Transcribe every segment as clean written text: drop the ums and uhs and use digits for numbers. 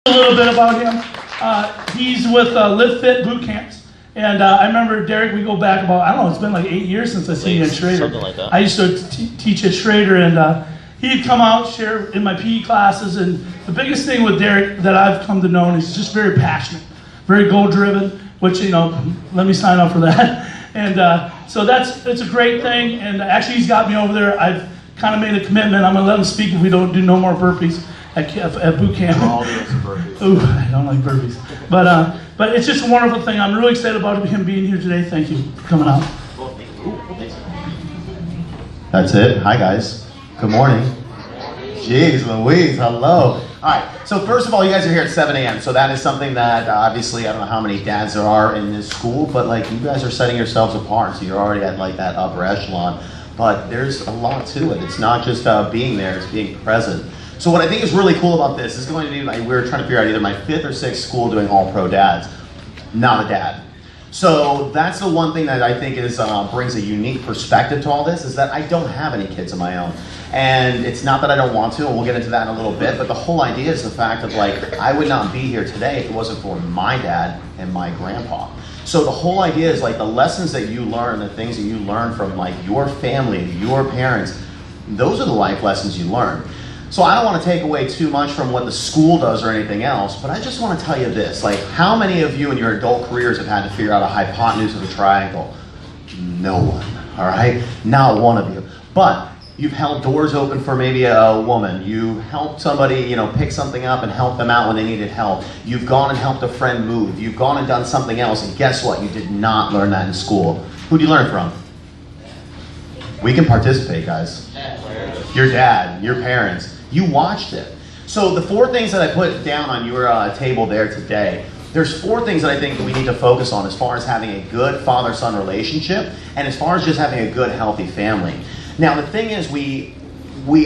A little bit about him. He's with Live Fit boot camps. And I remember Derek, we go back about, I don't know, it's been like 8 years since I've seen you at Schrader. Something like that. I used to teach at Schrader, and he'd come out, share in my PE classes. And the biggest thing with Derek that I've come to know is he's just very passionate, very goal-driven, which, you know, let me sign up for that. And so it's a great thing. And actually, he's got me over there. I've kind of made a commitment. I'm going to let him speak if we don't do no more burpees at boot camp. We're all doing some burpees. Ooh, I don't like burpees. But it's just a wonderful thing. I'm really excited about him being here today. Thank you for coming out. That's it. Hi, guys. Good morning. Jeez Louise, hello. All right, so first of all, you guys are here at 7 a.m., so that is something that obviously, I don't know how many dads there are in this school, but like you guys are setting yourselves apart, so you're already at like that upper echelon. But there's a lot to it. It's not just being there, it's being present. So what I think is really cool about this is going to be, we were trying to figure out either my 5th or 6th school doing all pro dads. Not a dad. So that's the one thing that I think is brings a unique perspective to all this, is that I don't have any kids of my own. And it's not that I don't want to, and we'll get into that in a little bit, but the whole idea is the fact of like, I would not be here today if it wasn't for my dad and my grandpa. So the whole idea is like the lessons that you learn, the things that you learn from like your family, your parents, those are the life lessons you learn. So I don't want to take away too much from what the school does or anything else, but I just want to tell you this, like how many of you in your adult careers have had to figure out a hypotenuse of a triangle? No one, all right? Not one of you. But you've held doors open for maybe a woman. You helped somebody, you know, pick something up and help them out when they needed help. You've gone and helped a friend move. You've gone and done something else, and guess what? You did not learn that in school. Who'd you learn from? We can participate, guys. Your dad, your parents. You watched it. So the 4 things that I put down on your table there today, there's 4 things that I think that we need to focus on as far as having a good father-son relationship and as far as just having a good, healthy family. Now, the thing is, we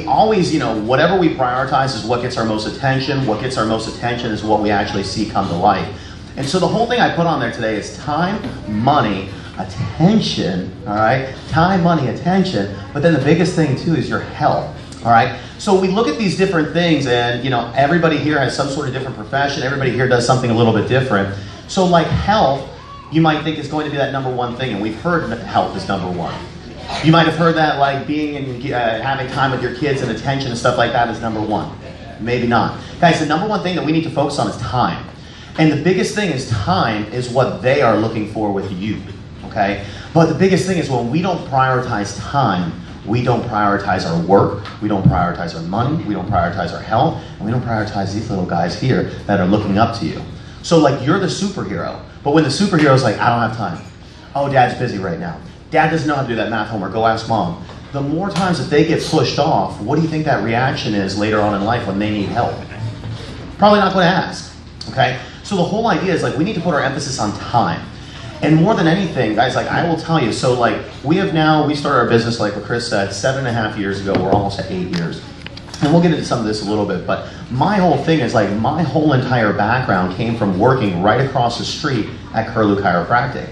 always, you know, whatever we prioritize is what gets our most attention. What gets our most attention is what we actually see come to life. And so the whole thing I put on there today is time, money, attention, all right? Time, money, attention. But then the biggest thing, too, is your health, all right? So we look at these different things, and, you know, everybody here has some sort of different profession. Everybody here does something a little bit different. So, like health, you might think is going to be that number 1 thing, and we've heard that health is number 1. You might have heard that like being and having time with your kids and attention and stuff like that is number 1. Maybe not. Guys, the number 1 thing that we need to focus on is time. And the biggest thing is time is what they are looking for with you, okay? But the biggest thing is when we don't prioritize time, we don't prioritize our work, we don't prioritize our money, we don't prioritize our health, and we don't prioritize these little guys here that are looking up to you. So like you're the superhero, but when the superhero's like, I don't have time. Oh, dad's busy right now. Dad doesn't know how to do that math homework, go ask mom. The more times that they get pushed off, what do you think that reaction is later on in life when they need help? Probably not going to ask, okay? So the whole idea is like we need to put our emphasis on time. And more than anything, guys, like I will tell you, so like we started our business, like what Chris said, 7.5 years ago. We're almost at 8 years. And we'll get into some of this a little bit, but my whole thing is like my whole entire background came from working right across the street at Curlew Chiropractic.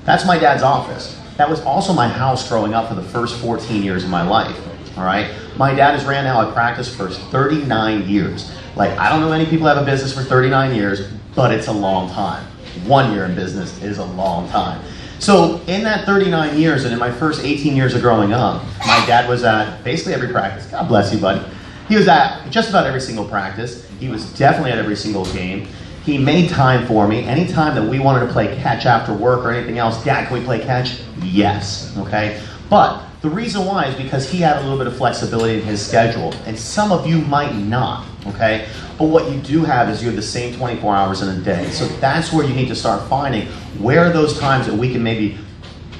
That's my dad's office. That was also my house growing up for the first 14 years of my life, all right? My dad has ran now a practice for 39 years. Like, I don't know many people have a business for 39 years, but it's a long time. 1 year in business is a long time. So in that 39 years and in my first 18 years of growing up, my dad was at basically every practice. God bless you, buddy. He was at just about every single practice. He was definitely at every single game. He made time for me. Anytime that we wanted to play catch after work or anything else, Dad, can we play catch? Yes, okay? But the reason why is because he had a little bit of flexibility in his schedule, and some of you might not, okay? But what you do have is you have the same 24 hours in a day. So that's where you need to start finding where are those times that we can maybe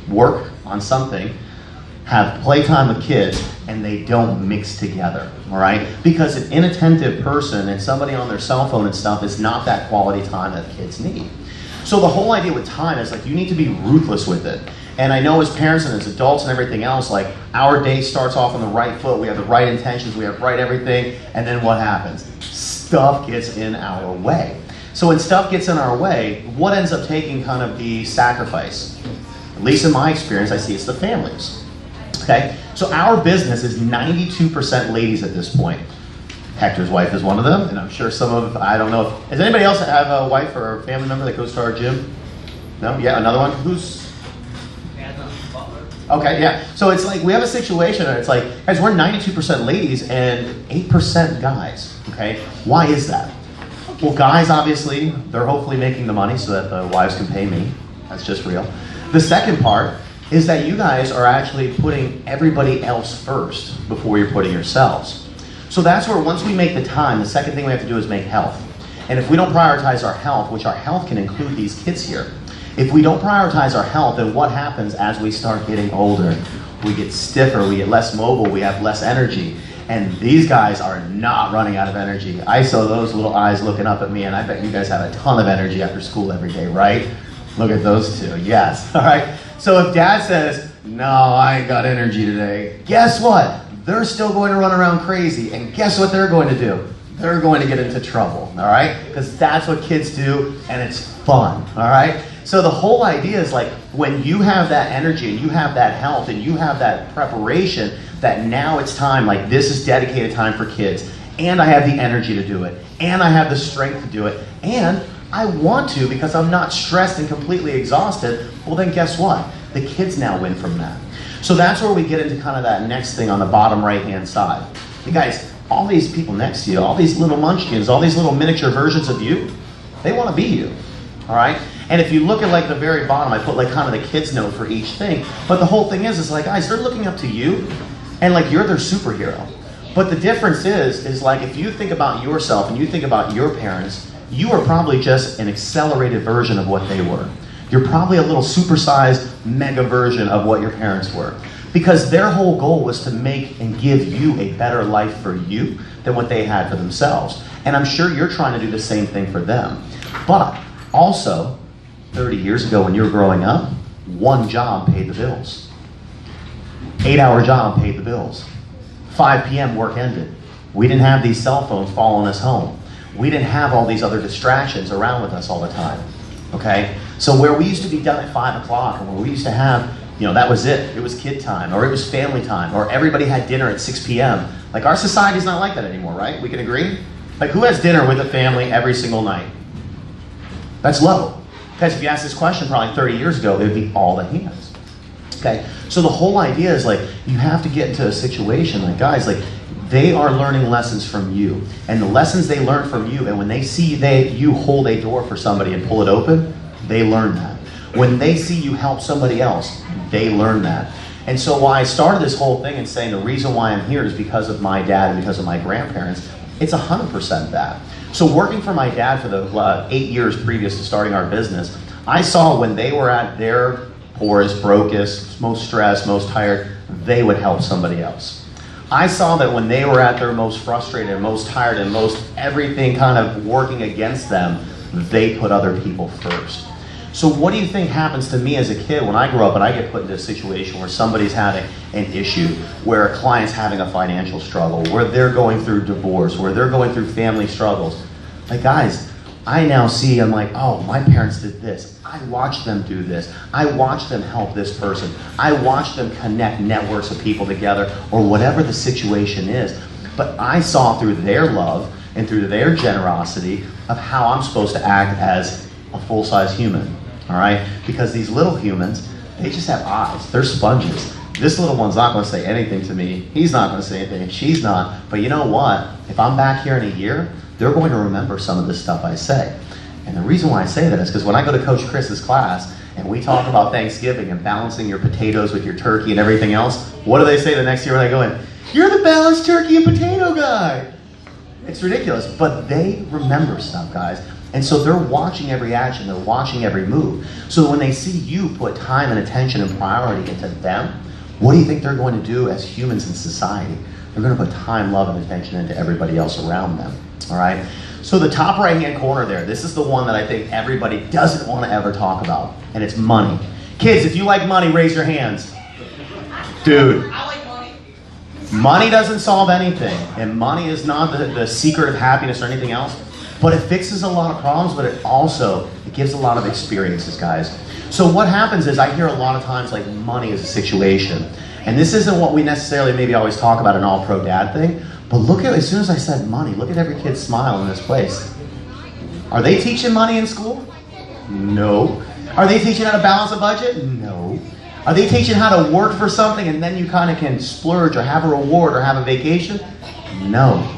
work on something, have playtime with kids, and they don't mix together, all right? Because an inattentive person and somebody on their cell phone and stuff is not that quality time that kids need. So the whole idea with time is like you need to be ruthless with it. And I know as parents and as adults and everything else, like our day starts off on the right foot, we have the right intentions, we have right everything, and then what happens? Stuff gets in our way. So when stuff gets in our way, what ends up taking kind of the sacrifice? At least in my experience, I see it's the families. Okay? So our business is 92% ladies at this point. Hector's wife is one of them, and I'm sure some of, I don't know, does anybody else have a wife or a family member that goes to our gym? No? Yeah, another one? Who's? Okay, yeah. So it's like we have a situation and it's like, guys, we're 92% ladies and 8% guys, okay? Why is that? Well, guys, obviously, they're hopefully making the money so that the wives can pay me. That's just real. The second part is that you guys are actually putting everybody else first before you're putting yourselves. So that's where once we make the time, the second thing we have to do is make health. And if we don't prioritize our health, which our health can include these kids here, if we don't prioritize our health, then what happens as we start getting older? We get stiffer, we get less mobile, we have less energy. And these guys are not running out of energy. I saw those little eyes looking up at me, and I bet you guys have a ton of energy after school every day, right? Look at those two, yes, all right? So if dad says, no, I ain't got energy today, guess what? They're still going to run around crazy, and guess what they're going to do? They're going to get into trouble, all right? Because that's what kids do, and it's fun, all right? So the whole idea is like, when you have that energy, and you have that health, and you have that preparation, that now it's time, like this is dedicated time for kids, and I have the energy to do it, and I have the strength to do it, and I want to because I'm not stressed and completely exhausted, well then guess what? The kids now win from that. So that's where we get into kind of that next thing on the bottom right-hand side. You guys, all these people next to you, all these little munchkins, all these little miniature versions of you, they want to be you, all right? And if you look at like the very bottom, I put like kind of the kids note for each thing, but the whole thing is like, guys, they're looking up to you, and like you're their superhero. But the difference is like if you think about yourself and you think about your parents, you are probably just an accelerated version of what they were. You're probably a little supersized mega version of what your parents were. Because their whole goal was to make and give you a better life for you than what they had for themselves. And I'm sure you're trying to do the same thing for them. But also, 30 years ago when you were growing up, one job paid the bills. 8-hour job paid the bills. 5 p.m. work ended. We didn't have these cell phones following us home. We didn't have all these other distractions around with us all the time, okay? So where we used to be done at 5 o'clock, and where we used to have, you know, that was it. It was kid time, or it was family time, or everybody had dinner at 6 p.m. Like our society's not like that anymore, right? We can agree? Like who has dinner with a family every single night? That's low. Guys, if you asked this question probably 30 years ago, it would be all the hands. Okay, so the whole idea is like, you have to get into a situation like, guys, like, they are learning lessons from you. And the lessons they learn from you, and when they see you hold a door for somebody and pull it open, they learn that. When they see you help somebody else, they learn that. And so why I started this whole thing and saying the reason why I'm here is because of my dad and because of my grandparents, it's 100% that. So working for my dad for the 8 years previous to starting our business, I saw when they were at their poorest, brokest, most stressed, most tired, they would help somebody else. I saw that when they were at their most frustrated and most tired and most everything kind of working against them, they put other people first. So what do you think happens to me as a kid when I grow up and I get put into a situation where somebody's having an issue, where a client's having a financial struggle, where they're going through divorce, where they're going through family struggles? Like, guys, I now see, I'm like, oh, my parents did this. I watched them do this. I watched them help this person. I watched them connect networks of people together, or whatever the situation is. But I saw through their love and through their generosity of how I'm supposed to act as a full-size human, all right? Because these little humans, they just have eyes. They're sponges. This little one's not going to say anything to me. He's not going to say anything. She's not. But you know what? If I'm back here in a year, they're going to remember some of the stuff I say. And the reason why I say that is because when I go to Coach Chris's class and we talk about Thanksgiving and balancing your potatoes with your turkey and everything else, what do they say the next year when I go in? You're the balanced turkey and potato guy. It's ridiculous, but they remember stuff, guys. And so they're watching every action, they're watching every move. So when they see you put time and attention and priority into them, what do you think they're going to do as humans in society? They're going to put time, love, and attention into everybody else around them, all right? So the top right-hand corner there, this is the one that I think everybody doesn't want to ever talk about, and it's money. Kids, if you like money, raise your hands. Dude. I like money. Money doesn't solve anything, and money is not the secret of happiness or anything else, but it fixes a lot of problems, but it gives a lot of experiences, guys. So what happens is I hear a lot of times like money is a situation, and this isn't what we necessarily maybe always talk about an all-pro dad thing, But look at, as soon as I said money, look at every kid's smile in this place. Are they teaching money in school? No. Are they teaching how to balance a budget? No. Are they teaching how to work for something and then you kind of can splurge or have a reward or have a vacation? No.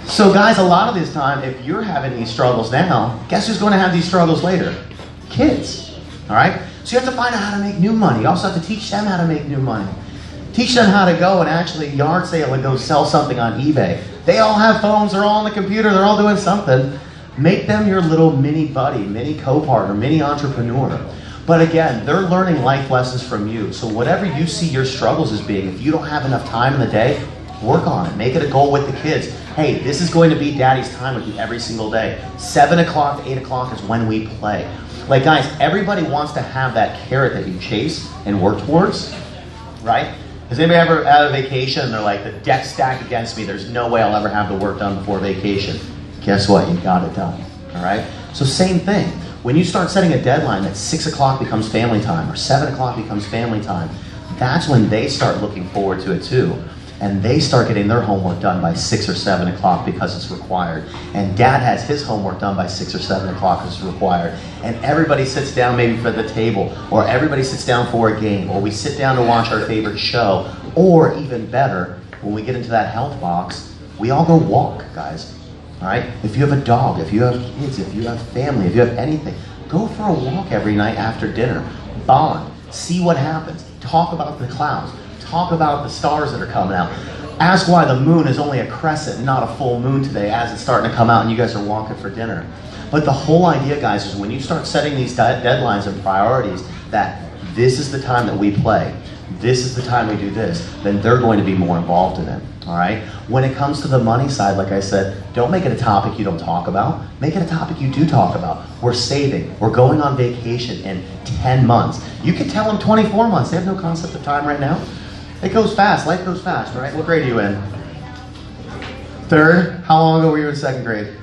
So guys, a lot of this time, if you're having these struggles now, guess who's going to have these struggles later? Kids. All right? So you have to find out how to make new money. You also have to teach them how to make new money. Teach them how to go and actually yard sale and go sell something on eBay. They all have phones, they're all on the computer, they're all doing something. Make them your little mini buddy, mini co-partner, mini entrepreneur. But again, they're learning life lessons from you. So whatever you see your struggles as being, if you don't have enough time in the day, work on it. Make it a goal with the kids. Hey, this is going to be daddy's time with you every single day. 7 o'clock to 8 o'clock is when we play. Like guys, everybody wants to have that carrot that you chase and work towards, right? Has anybody ever had a vacation and they're like, the deck's stacked against me, there's no way I'll ever have the work done before vacation? Guess what? You got it done, all right? So same thing. When you start setting a deadline that 6 o'clock becomes family time or 7 o'clock becomes family time, that's when they start looking forward to it too. And they start getting their homework done by 6 or 7 o'clock because it's required. And dad has his homework done by 6 or 7 o'clock because it's required. And everybody sits down maybe for the table, or everybody sits down for a game, or we sit down to watch our favorite show, or even better, when we get into that health box, we all go walk, guys. All right? If you have a dog, if you have kids, if you have family, if you have anything, go for a walk every night after dinner. Bond. See what happens. Talk about the clouds. Talk about the stars that are coming out. Ask why the moon is only a crescent, not a full moon today as it's starting to come out and you guys are walking for dinner. But the whole idea, guys, is when you start setting these deadlines and priorities that this is the time that we play, this is the time we do this, then they're going to be more involved in it. All right? When it comes to the money side, like I said, don't make it a topic you don't talk about. Make it a topic you do talk about. We're saving. We're going on vacation in 10 months. You can tell them 24 months. They have no concept of time right now. It goes fast. Life goes fast, right? What grade are you in? 3rd? How long ago were you in 2nd grade?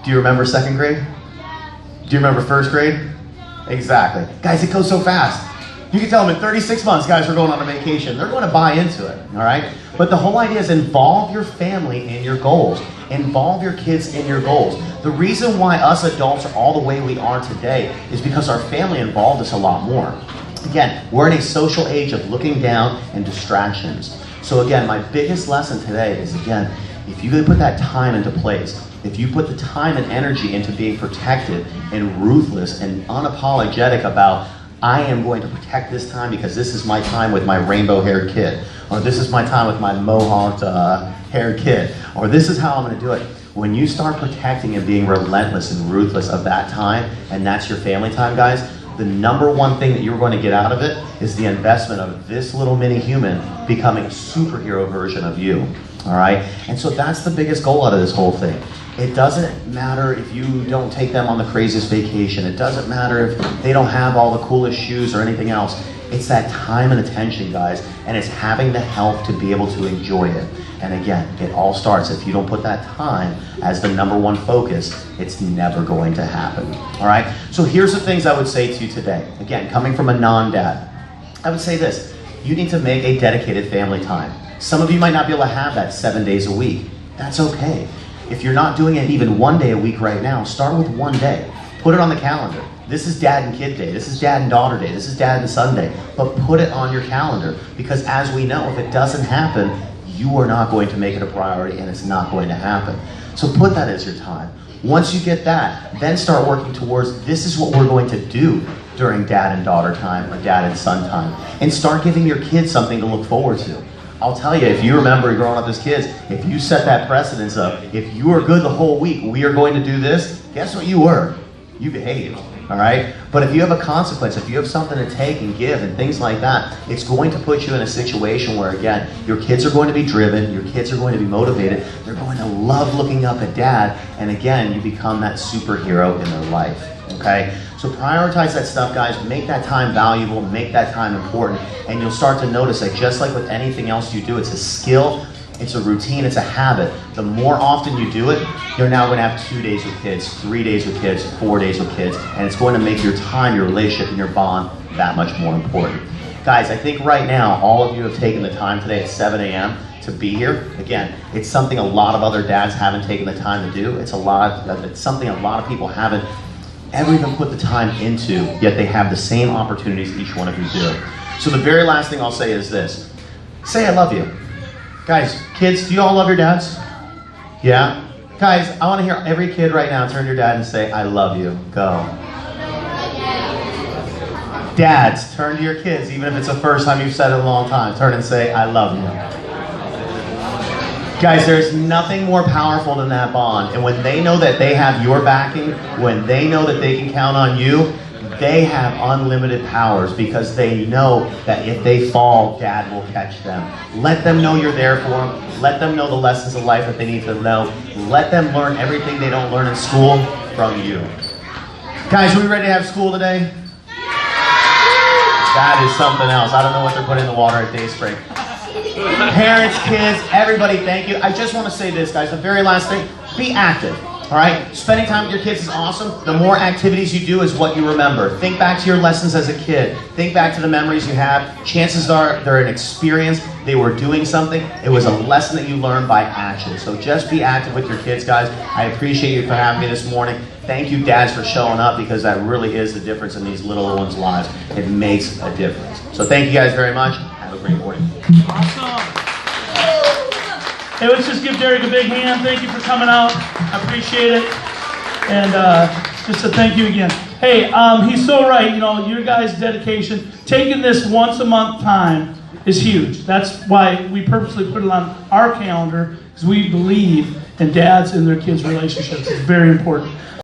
Do you remember 2nd grade? Do you remember 1st grade? Exactly. Guys, it goes so fast. You can tell them in 36 months, guys, we're going on a vacation. They're going to buy into it, all right? But the whole idea is involve your family in your goals. Involve your kids in your goals. The reason why us adults are all the way we are today is because our family involved us a lot more. Again, we're in a social age of looking down and distractions. So again, my biggest lesson today is, again, if you really put that time into place, if you put the time and energy into being protected and ruthless and unapologetic about, I am going to protect this time because this is my time with my rainbow-haired kid, or this is my time with my mohawked haired kid, or this is how I'm going to do it. When you start protecting and being relentless and ruthless of that time, and that's your family time, guys, the number one thing that you're going to get out of it is the investment of this little mini human becoming a superhero version of you, all right? And so that's the biggest goal out of this whole thing. It doesn't matter if you don't take them on the craziest vacation. It doesn't matter if they don't have all the coolest shoes or anything else. It's that time and attention, guys, and it's having the health to be able to enjoy it. And again, it all starts, if you don't put that time as the number one focus, it's never going to happen, all right? So here's the things I would say to you today. Again, coming from a non-dad, I would say this: you need to make a dedicated family time. Some of you might not be able to have that 7 days a week. That's okay. If you're not doing it even 1 day a week right now, start with 1 day. Put it on the calendar. This is dad and kid day. This is dad and daughter day. This is dad and son day. But put it on your calendar, because as we know, if it doesn't happen, you are not going to make it a priority and it's not going to happen. So put that as your time. Once you get that, then start working towards, this is what we're going to do during dad and daughter time or dad and son time. And start giving your kids something to look forward to. I'll tell you, if you remember growing up as kids, if you set that precedence of, if you were good the whole week, we are going to do this, guess what you were? You behaved, all right? But if you have a consequence, if you have something to take and give and things like that, it's going to put you in a situation where, again, your kids are going to be driven, your kids are going to be motivated, they're going to love looking up at dad, and again, you become that superhero in their life, okay? So prioritize that stuff, guys. Make that time valuable, make that time important, and you'll start to notice that just like with anything else you do, it's a skill, it's a routine, it's a habit. The more often you do it, you're now going to have 2 days with kids, 3 days with kids, 4 days with kids, and it's going to make your time, your relationship, and your bond that much more important. Guys, I think right now, all of you have taken the time today at 7 a.m. to be here. Again, it's something a lot of other dads haven't taken the time to do. It's something a lot of people haven't ever even put the time into, yet they have the same opportunities each one of you do. So the very last thing I'll say is this. Say I love you. Guys, kids, do you all love your dads? Yeah? Guys, I want to hear every kid right now turn to your dad and say, I love you. Go. Dads, turn to your kids, even if it's the first time you've said it in a long time. Turn and say, I love you. Guys, there's nothing more powerful than that bond. And when they know that they have your backing, when they know that they can count on you, they have unlimited powers because they know that if they fall, Dad will catch them. Let them know you're there for them. Let them know the lessons of life that they need to know. Let them learn everything they don't learn in school from you. Guys, are we ready to have school today? That is something else. I don't know what they're putting in the water at Dayspring. Parents, kids, everybody, thank you. I just want to say this, guys. The very last thing, be active. All right? Spending time with your kids is awesome. The more activities you do is what you remember. Think back to your lessons as a kid. Think back to the memories you have. Chances are they're an experience. They were doing something. It was a lesson that you learned by action. So just be active with your kids, guys. I appreciate you for having me this morning. Thank you, dads, for showing up because that really is the difference in these little ones' lives. It makes a difference. So thank you guys very much. Have a great morning. Awesome. Hey, let's just give Derek a big hand. Thank you for coming out. I appreciate it. And just a thank you again. Hey, he's so right. You know, your guys' dedication, taking this once a month time is huge. That's why we purposely put it on our calendar, because we believe in dads and their kids' relationships. It's very important.